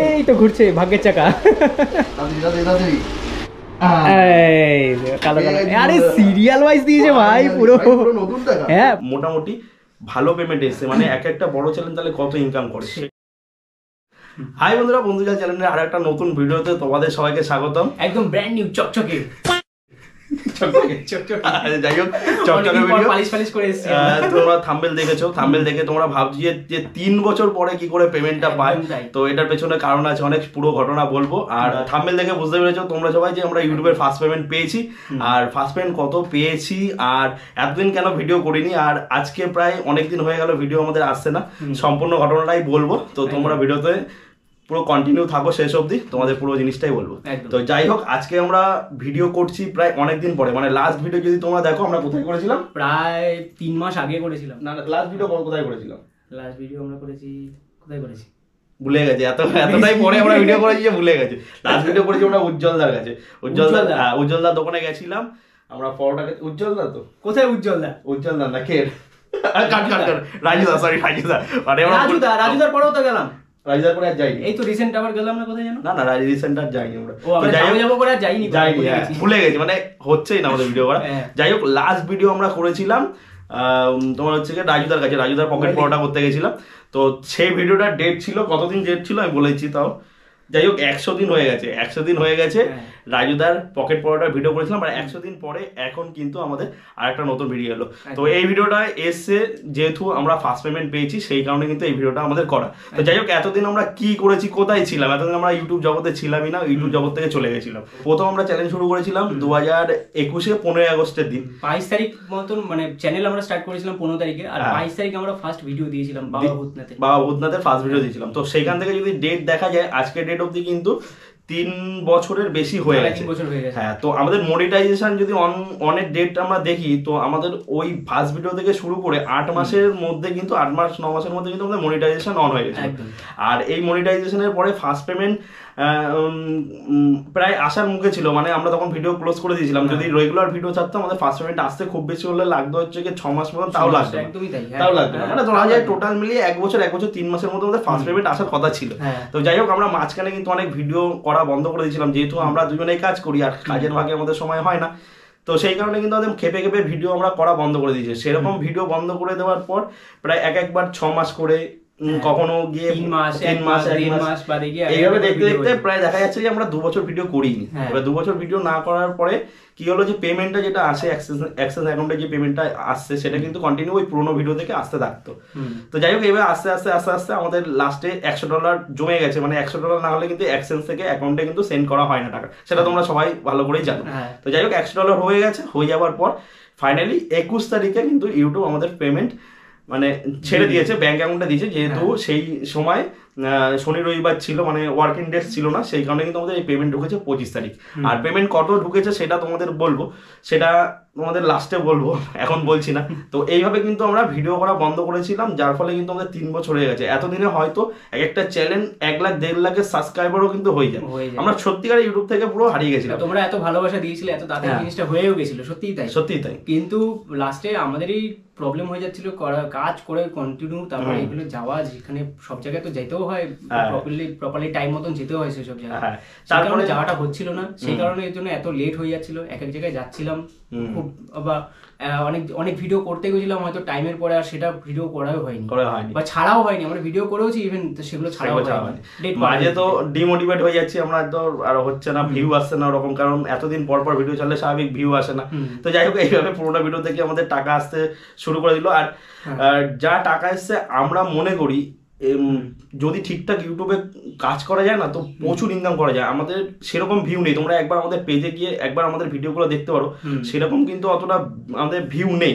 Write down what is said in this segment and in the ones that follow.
এই তো ঘুরছে ভাগ্যের চাকা। কালো কালো, আরে সিরিয়াল ওয়াইজ দিয়েছে ভাই পুরো। হ্যাঁ মোটামুটি ভালো পেমেন্ট এসছে, মানে এক একটা বড় চ্যানেল তাহলে কত ইনকাম করে। হাই বন্ধুরা, বন্ধুজাল চ্যানেলের আর একটা নতুন ভিডিওতে তোমাদের সবাইকে স্বাগতম। একদম ব্র্যান্ড নিউ চকচকে তোমরা থাম্বনেল দেখেছো, থাম্বনেল দেখে তোমরা ভাবছি যে 3 বছর পরে কি করে পেমেন্টটা পায়। তো এটার পেছনে কারণ আছে অনেক, পুরো ঘটনা বলবো। আর থাম্বনেল দেখে বুঝতে পেরেছো তোমরা সবাই যে আমরা ইউটিউবের ফার্স্ট পেমেন্ট পেয়েছি, আর ফার্স্ট পেমেন্ট কত পেয়েছি, আর এতদিন কেন ভিডিও করিনি, আর আজকে প্রায় অনেকদিন হয়ে গেল ভিডিও আমাদের আসছে না। সম্পূর্ণ ঘটনাটাই বলবো, তো তোমরা ভিডিওতে পুরো কন্টিনিউ থাকো শেষ অবধি, তোমাদের পুরো জিনিসটাই বলবো। তো যাই হোক, আজকে আমরা ভিডিও করছি প্রায় অনেকদিন পরে, মানে লাস্ট ভিডিও যদি তোমরা দেখো আমরা কোথায় করেছিলাম, প্রায় 3 মাস আগে করেছিলাম। না লাস্ট ভিডিও কোথায় করেছিলাম, লাস্ট ভিডিও আমরা করেছি কোথায় করেছি ভুলে গেছি, এতটাই পরে আমরা ভিডিও করেছি যে ভুলে গেছি। লাস্ট ভিডিও করেছি আমরা উজ্জ্বলদার কাছে, উজ্জ্বলদার দোকানে গেছিলাম আমরা পরোটাকে। উজ্জ্বলদা তো কোথায়? উজ্জ্বলদা না কে, রাজুদা, সরি রাজুদা, মানে রাজুদার পরেও তো গেলাম, রাজুদার পরে আর যাইনি। এই তো রিসেন্ট আবার গেলাম না, কোথায় জানো? না রিসেন্ট আর যাইনি আমরা, যাবো করে আর যাইনি, ভুলে গেছি, মানে হচ্ছেই না আমাদের ভিডিও করা। যাই হোক, লাস্ট ভিডিও আমরা করেছিলাম তোমার হচ্ছে কি রাজুদার কাছে, রাজুদার পকেট পরোটা করতে গেছিলাম। তো সেই ভিডিওটার ডেট ছিল, কতদিন ডেট ছিল আমি বলেছি, তাও যাই হোক 100 দিন হয়ে গেছে, 100 দিন হয়ে গেছে রাজুদার পকেট পরোটার ভিডিও করেছিলাম। আর 100 দিন পরে এখন কিন্তু আমাদের আরেকটা নতুন ভিডিও এলো। তো এই ভিডিওটা এসছে যেহেতু আমরা ফার্স্ট পেমেন্ট পেয়েছি, সেই কারণে কিন্তু এই ভিডিওটা আমাদের করা। তো যাই হোক, এতদিন আমরা কি করেছি, কোথায় ছিলাম, এতদিন আমরা ইউটিউব জগতে ছিলামই না, ইউটিউব জগৎ থেকে চলে গেছিলাম। প্রথম আমরা চ্যানেল শুরু করেছিলাম 2021 15 আগস্টের দিন, 22 তারিখ মতন, মানে চ্যানেল আমরা স্টার্ট করেছিলাম 15 তারিখে, আর 22 তারিখে আমরা ফার্স্ট ভিডিও দিয়েছিলাম বাবা ভূতনাথের ফার্স্ট ভিডিও দিয়েছিলাম। তো সেইখান থেকে যদি ডেট দেখা যায়, আজকের ডেট অবধি কিন্তু 3 বছরের বেশি হয়ে গেছে। হ্যাঁ, তো আমাদের মনিটাইজেশন যদি অনেক ডেট আমরা দেখি, তো আমাদের ওই ফার্স্ট ভিডিও থেকে শুরু করে 8 মাসের মধ্যে কিন্তু 8 মাস 9 মাসের মধ্যে কিন্তু আমাদের মনিটাইজেশন অন হয়ে গেছে। আর এই মনিটাইজেশনের পরে ফার্স্ট পেমেন্ট প্রায় আসার মুখে ছিল, মানে আমরা তখন ভিডিও ক্লোজ করে দিয়েছিলাম। যদি রেগুলার ভিডিও ছাড়তাম আমাদের ফার্স্ট পেমেন্ট আসতে খুব বেশি হলে লাগতো হচ্ছে কি 6 মাস মতন, তাও লাগতো না, মানে ধরা যায় টোটাল মিলিয়ে 1 বছর 3 মাসের মধ্যে আমাদের ফার্স্ট পেমেন্ট আসার কথা ছিল। তো যাই হোক, আমরা মাঝখানে কিন্তু অনেক ভিডিও করা বন্ধ করে দিয়েছিলাম, যেহেতু আমরা দুজনেই কাজ করি আর কাজের ভাগে আমাদের সময় হয় না। তো সেই কারণে কিন্তু আমাদের খেপে ভিডিও আমরা করা বন্ধ করে দিয়েছি। সেরকম ভিডিও বন্ধ করে দেওয়ার পর প্রায় একবার 6 মাস করে, কখনো গিয়ে 3 মাস 1 মাস বাদে গিয়ে এইভাবে দেখতে দেখতে প্রায় দেখা যাচ্ছে যে আমরা 2 বছর ভিডিও করিনি। এবার 2 বছর ভিডিও না করার পরে কি হলো, যে পেমেন্টটা যেটা আসে অ্যাক্সেস অ্যাকাউন্টে যে পেমেন্টটা আসছে, সেটা কিন্তু কন্টিনিউ ওই পুরোনো ভিডিও থেকে আসতে থাকতো। তো যাই হোক, এবার আস্তে আস্তে আমাদের লাস্টে $100 জমে গেছে, মানে $100 না হলে কিন্তু অ্যাক্সেস থেকে অ্যাকাউন্টে কিন্তু সেন্ড করা হয় না টাকা, সেটা তোমরা সবাই ভালো করেই জানো। তো যাই হোক, $100 হয়ে গেছে, হয়ে যাওয়ার পর ফাইনালি 21 তারিখে কিন্তু ইউটিউব আমাদের পেমেন্ট মানে ছেড়ে দিয়েছে, ব্যাংক অ্যাকাউন্টে দিয়েছে। যেহেতু সেই সময় শনি রবিবার ছিল, মানে ওয়ার্কিং ডেজ ছিল না, সেই কারণে কিন্তু আমাদের এই পেমেন্ট ঢুকেছে 25 তারিখ। আর পেমেন্ট কত ঢুকেছে সেটা তোমাদের বলবো, সেটা তোমাদের লাস্টে বলবো, এখন বলছি না। তো এইভাবে কিন্তু আমরা ভিডিও করা বন্ধ করেছিলাম, যার ফলে কিন্তু আমাদের 3 বছর হয়ে গেছে। এতদিনে হয়তো একটা চ্যানেল 1 লাখ 1.5 লাখের সাবস্ক্রাইবারও কিন্তু হয়ে যায়। আমরা সত্যিকার ইউটিউব থেকে পুরো হারিয়ে গেছিলাম। তোমরা এত ভালোবাসা দিয়েছিলে, এত তাড়াতাড়ি জিনিসটা হয়েও গেছিল, সত্যিই তাই। কিন্তু লাস্টে আমাদেরই প্রবলেম হয়ে যাচ্ছিল, কাজ করে কন্টিনিউ, তারপরে এগুলো যাওয়া, যেখানে সব জায়গায় তো যেতেও হয়, প্রপারলি টাইম মতন যেতেও হয় সেসব জায়গায়, তারপরে যাওয়াটা হচ্ছিল না। সেই কারণে এর জন্য এত লেট হয়ে যাচ্ছিল, এক জায়গায় যাচ্ছিলাম খুব, বা অনেক ভিডিও করতে গেছিলাম হয়তো টাইমের পরে, আর সেটা ভিডিও করাও হয়নি বা ছাড়াও হয়নি। আমরা ভিডিও করেওছি, ইভেন সেগুলো ছাড়াও হয়নি, মাঝে তো ডিমোটিভেট হয়ে যাচ্ছি আমরা, তো আর হচ্ছে না, ভিউ আসছে না ওরকম, কারণ এতদিন পর ভিডিও চাললে স্বাভাবিক ভিউ আসে না। তো যাই হোক, এইভাবে পুরোটা ভিডিও থেকে আমাদের টাকা আসতে শুরু করে দিল। আর যা টাকা এসছে আমরা মনে করি যদি ঠিকঠাক ইউটিউবে কাজ করা যায় না, তো প্রচুর ইনকাম করা যায়। আমাদের সেরকম ভিউ নেই, তোমরা একবার আমাদের পেজে গিয়ে একবার আমাদের ভিডিওগুলো দেখতে পারো, সেরকম কিন্তু অতটা আমাদের ভিউ নেই।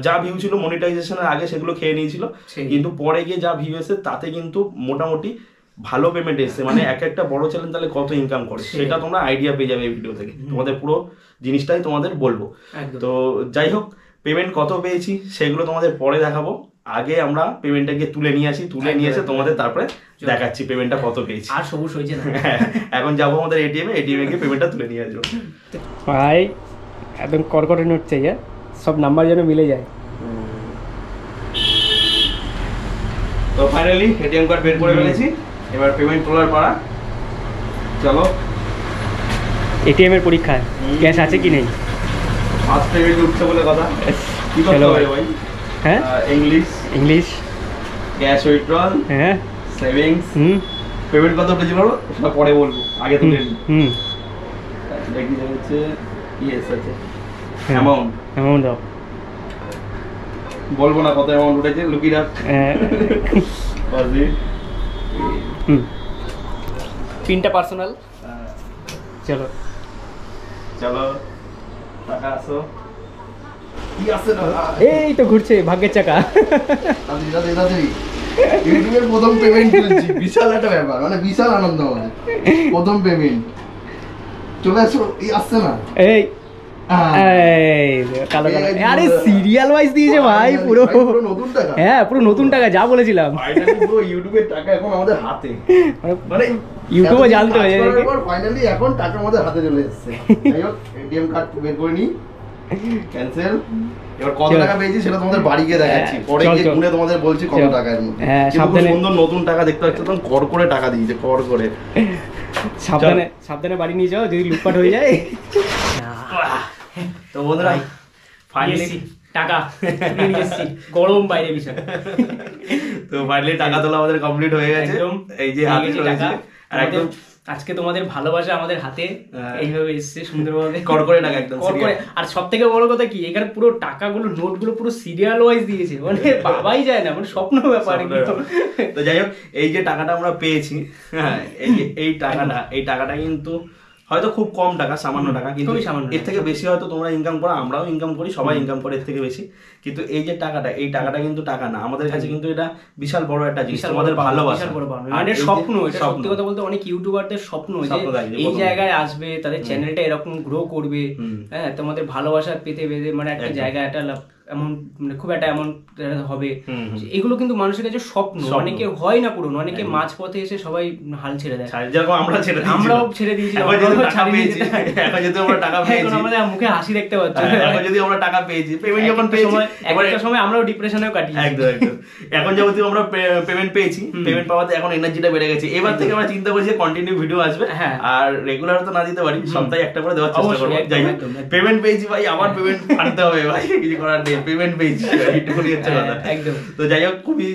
যা ভিউ ছিল মনিটাইজেশনের আগে সেগুলো খেয়ে নিয়েছিল, কিন্তু পরে গিয়ে যা ভিউ এসে তাতে কিন্তু মোটামুটি ভালো পেমেন্ট এসছে। মানে একটা বড় চ্যানেল তাহলে কত ইনকাম করে সেটা তোমরা আইডিয়া পেয়ে যাবে এই ভিডিও থেকে, তোমাদের পুরো জিনিসটাই তোমাদের বলবো। তো যাই হোক, পেমেন্ট কত পেয়েছি সেগুলো তোমাদের পরে দেখাবো, আগে আমরা পেমেন্টটাকে তুলে নিয়ে এসে তোমাদের তারপরে দেখাচ্ছি পেমেন্টটা কত পেয়েছি। আর সবুজ হয়েছে না, এখন যাবো আমাদের এটিএমে গিয়ে পেমেন্টটা তুলে নিয়ে আসবো। ভাই একদম কড়কড়ে নোট চাই, সব নাম্বার যেন মিলে যায়। তো ফাইনালি এটিএম কার্ড বের করে ফেলেছি, এবার পেমেন্ট তোলার পাড়া। চলো এটিএম এর পরীক্ষা, ক্যাশ আছে কি নেই। ফার্স্ট পেমেন্ট উঠছে বলে কথা। কি করতে হবে ভাই? হ্যাঁ ইংলিশ ক্যাশ উইথড্রল, হ্যাঁ সেভিংস। পেমেন্ট কত উঠেছে বলো, সেটা পরে বলবো, আগে তুলে নিই। দেখি হচ্ছে ইয়েস আছে অ্যামাউন্ট দাও, বলবো না কত অ্যামাউন্ট উঠেছে, লুকিয়ে রাখ। পিনটা পার্সোনাল। চলো টাকা আসো। এই তো ঘুরছে ভাগ্যের চাকা। ইউটিউবের প্রথম পেমেন্ট করেছি, বিশাল একটা ব্যাপার, মানে বিশাল আনন্দ আমাদের। প্রথম পেমেন্ট চলে আসো, এই আসছে না। এই কালো কালো, আরে সিরিয়াল ওয়াইজ দিয়েছে ভাই, পুরো নতুন টাকা। হ্যাঁ পুরো নতুন টাকা, যা বলেছিলাম। ফাইনালি পুরো ইউটিউবের টাকা এখন আমাদের হাতে, মানে ইউটিউবে জানতে হয় ফাইনালি এখন টাকা আমাদের হাতে চলে এসেছে। যাই হোক, এটিএম কার্ড বের করে নিই, ক্যান্সেল। এবার কত টাকা পেয়েছি সেটা তোমাদের বাড়ি গিয়ে দেখাচ্ছি, পরে গিয়ে গুনে তোমাদের বলছি কত টাকা এর মধ্যে। সাবধানে, সুন্দর নতুন টাকা দেখতে পাচ্ছ, তখন কর করে টাকা দিয়েছে, কর করে। সাবধানে বাড়ি নিয়ে যাও, যদি লুটপাট হয়ে যায়। তো বন্ধুরা ফাইনালি টাকা গরম বাইরে বিষয়। তো ফাইনালি টাকা তোলা আমাদের কমপ্লিট হয়ে গেছে। এই যে হাতে টাকা, আর একদম আজকে তোমাদের ভালোবাসা আমাদের হাতে এইভাবে এসছে সুন্দরভাবে, কর করে টাকা একদম কর করে। আর সব থেকে বড় কথা কি, এখানে পুরো টাকাগুলো, নোটগুলো পুরো সিরিয়াল ওয়াইজ দিয়েছে, মানে বাবাই যায় না, মানে স্বপ্ন ব্যাপার। তো যাই হোক, এই যে টাকাটা আমরা পেয়েছি, হ্যাঁ এই টাকাটা কিন্তু হয়তো খুব কম টাকা, সামান্য টাকা, কিন্তু এর থেকে বেশি হয়তো তোমরা ইনকাম করো, আমরাও ইনকাম করি, সবাই ইনকাম করে এর থেকে বেশি। কিন্তু এই যে টাকাটা, এই টাকাটা কিন্তু টাকা না, আমাদের কাছে কিন্তু এটা বিশাল বড় একটা জিনিস, আমাদের ভালোবাসা, মানে স্বপ্ন। এটা সত্যি কথা বলতে অনেক ইউটিউবারদের স্বপ্ন যে এই জায়গায় আসবে, তাদের চ্যানেলটা এরকম গ্রো করবে, হ্যাঁ তোমাদের ভালোবাসা পেতে পেতে মানে একটা জায়গা, একটা এমন মানে খুব একটা এমন হবে। এগুলো কিন্তু মানুষের কাছে স্বপ্ন, অনেকে হয় না পূরণ, অনেকে মাঝ পথে এসে সবাই হাল ছেড়ে দেয়, যেরকম আমরাও ছেড়ে দিয়েছি। এখন যদি আমরা টাকা পেয়েছি, আমাদের মুখে হাসি দেখতে পাচ্ছি, এখন যদি আমরা টাকা পেয়েছি, পেমেন্ট যখন পেয়েছি, একটা সময় আমরাও ডিপ্রেশনেও কাটি। একদম এখন যেহেতু আমরা পেমেন্ট পেয়েছি, পেমেন্ট পাওয়াতে এখন এনার্জিটা বেড়ে গেছে। এবার থেকে আমরা চিন্তা করছি কন্টিনিউ ভিডিও আসবে, আর রেগুলার তো না দিতে পারি, সপ্তাহে একটা করে দেওয়ার চেষ্টা করবো। যাই হোক, পেমেন্ট পেয়েছি ভাই, আবার পেমেন্ট আনতে হবে ভাই, কিছু করার নেই, পেমেন্ট পেয়েছি, এইটুকুনি হচ্ছে কথা। তো যাই হোক, খুবই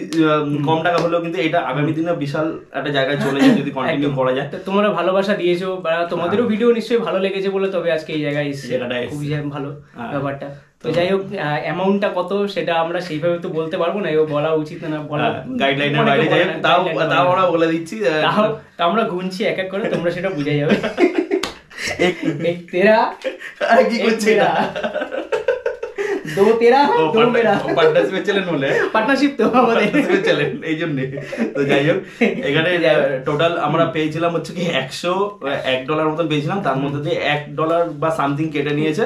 কম টাকা হলেও কিন্তু এটা আগামী দিনে বিশাল একটা জায়গায় চলে যায় যদি কন্টিনিউ করা যায়। তোমরা ভালোবাসা দিয়েছো, তোমাদেরও ভিডিও নিশ্চয়ই ভালো লেগেছে বলে তবে আজকে এই জায়গায় এসেছে, খুবই ভালো ব্যাপারটা। তো যাই হোক, অ্যামাউন্টটা কত সেটা আমরা সেইভাবে তো বলতে পারবো না, এও বলা উচিত না, বলা গাইডলাইনের বাইরে, যাই হোক তাও আমরা বলে দিচ্ছি, তাও আমরা গুনছি এক এক করে, তোমরা সেটা বুঝে যাবে। এক তেরা আর কি করছে না, দো তেরা দো মেরা, পার্টনারশিপে চলেন বলে, পার্টনারশিপ তো আমাদের চলেন এই জন্য। তো যাই হোক, এখানে টোটাল আমরা পেয়েছিলাম হচ্ছে কি $100 মতন পেয়েছিলাম, তার মধ্যে দিয়ে $1 বা সামথিং কেটে নিয়েছে,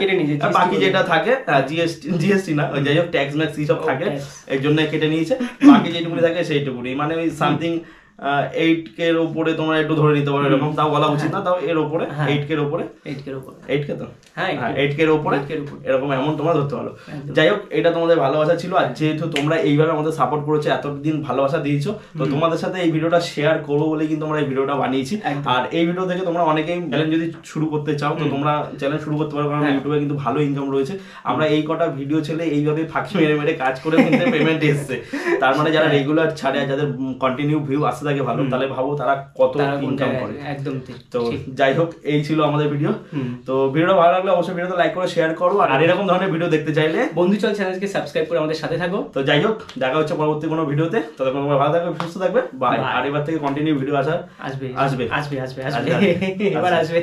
বাকি যেটা থাকে জিএসটি না, যাই হোক ট্যাক্স ম্যাক্স সব থাকে, এর জন্য কেটে নিয়েছে, বাকি যেটুকুনি থাকে সেইটুকুনি, মানে ওই সামথিং 8K এর উপরে তোমরা একটু ধরে নিতে পারো, এরকম তাও বলা উচিত না, তাও এর উপরে 8K এর উপরে, 8K তো হ্যাঁ 8K এর উপরে এরকম অ্যামাউন্ট তোমরা ধরতে পারো। যাই হোক, এটা তোমাদের ভালোবাসা ছিল, আর যেহেতু তোমরা এইভাবে আমাদের সাপোর্ট করেছো, এতদিন ভালোবাসা দিয়েছো, তো তোমাদের সাথে এই ভিডিওটা শেয়ার করবো বলে কিন্তু আমরা এই ভিডিওটা বানিয়েছি। আর এই ভিডিও থেকে তোমরা অনেকেই চ্যানেল যদি শুরু করতে চাও, তো তোমরা চ্যানেল শুরু করতে পারো, কারণ ইউটিউবে কিন্তু ভালো ইনকাম রয়েছে। আমরা এই কটা ভিডিও ছেলে এইভাবে ফাঁকি মেরে মেরে কাজ করে কিন্তু পেমেন্ট এসছে, তার মানে যারা রেগুলার ছাড়ে, যাদের কন্টিনিউ ভিউ আসতে থাকে ভালো, তাহলে ভাবো তারা কত ইনকাম করে। একদম। তো যাই হোক, এই ছিল আমাদের ভিডিও। তো ভিডিওটা ভালো লাগলে অবশ্যই ভিডিওটা লাইক করে শেয়ার করো, আর এরকম ধরনের ভিডিও দেখতে চাইলে বন্ধুচল চ্যানেলকে সাবস্ক্রাইব করে আমাদের সাথে থাকো। তো যাই হোক, দেখা হচ্ছে পরবর্তী কোনো ভিডিওতে, ততক্ষণ তোমরা ভালো থাকবে, সুস্থ থাকবে, বাই। আর এবার থেকে কন্টিনিউ ভিডিও আসবে। আসবে। এবার আসবে।